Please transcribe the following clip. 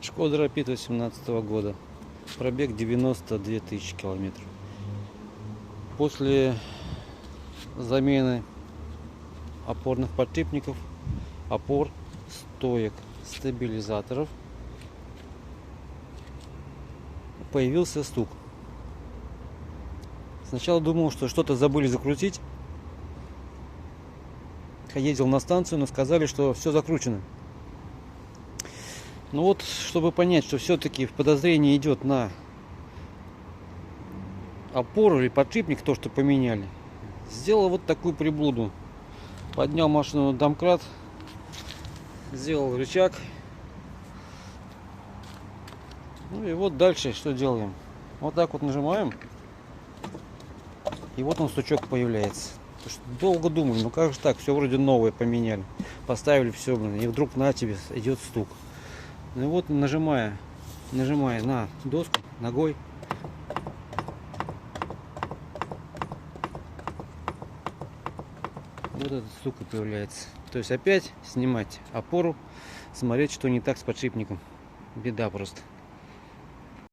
Шкода Рапид 18 года. Пробег 92 тысячи километров. После замены опорных подшипников, опор, стоек, стабилизаторов появился стук. Сначала думал, что что-то забыли закрутить. Ездил на станцию, но сказали, что все закручено. Ну вот, чтобы понять, что все-таки подозрение идет на опору или подшипник, то, что поменяли, сделал вот такую приблуду. Поднял машину на домкрат, сделал рычаг. Ну и вот дальше что делаем? Вот так вот нажимаем. И вот он, стучок, появляется. Долго думали, ну как же так, все вроде новое поменяли. Поставили все, и вдруг на тебе идет стук. Ну и вот, нажимая на доску ногой, вот этот стук и появляется. То есть опять снимать опору, смотреть, что не так с подшипником. Беда просто.